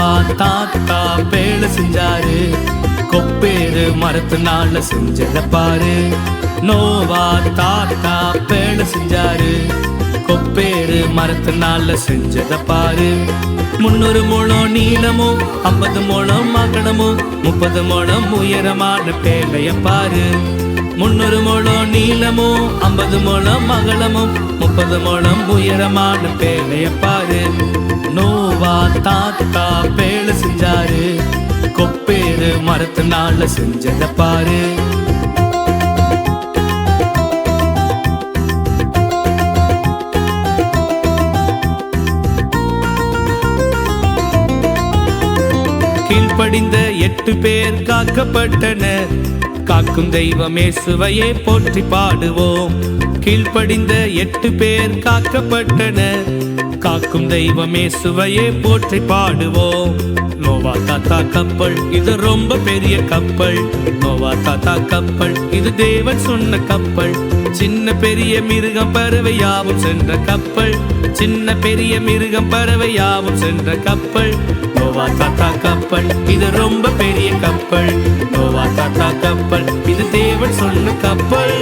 நோவா தாத்தா பேழ செஞ்சாரு, கொப்பேறு மரத்தினால செஞ்சத பாரு. நோவா தாத்தா பேழ செஞ்சாரு, கொப்பேறு மரத்தினால செஞ்சத பாரு. 300 முழம் நீளமும் 50 முழம் அகலமும் 30 முழம் உயரமான பேழைய பாரு. 300 முழம் நீளமும் 50 முழம் அகலமும் 30 முழம் உயரமான பேழைய பாரு. நோவா தாத்தா பேழ செஞ்சாரு, கொப்பேறு மரத்தினால செஞ்சத பாரு. கீழ்ப்படிந்த 8 பேர் காக்கப்பட்டனர், காக்கும் தெய்வம் இயேசுவையே போற்றி பாடுவோம். கீழ்ப்படிந்த 8 பேர் காக்கப்பட்டனர், காக்கும் தெய்வம் இயேசுவையே போற்றி பாடுவோம். நோவா தாத்தா கப்பல் இது ரொம்ப பெரிய கப்பல். நோவா தாத்தா கப்பல் இது தேவன் சொன்ன கப்பல். சின்ன பெரிய மிருகம் பறவை யாவும் சென்ற கப்பல். சின்ன பெரிய மிருகம் பறவை யாவும் சென்ற கப்பல். நோவா தாத்தா கப்பல் இது ரொம்ப பெரிய கப்பல். நோவா தாத்தா கப்பல் இது தேவன் சொன்ன கப்பல்.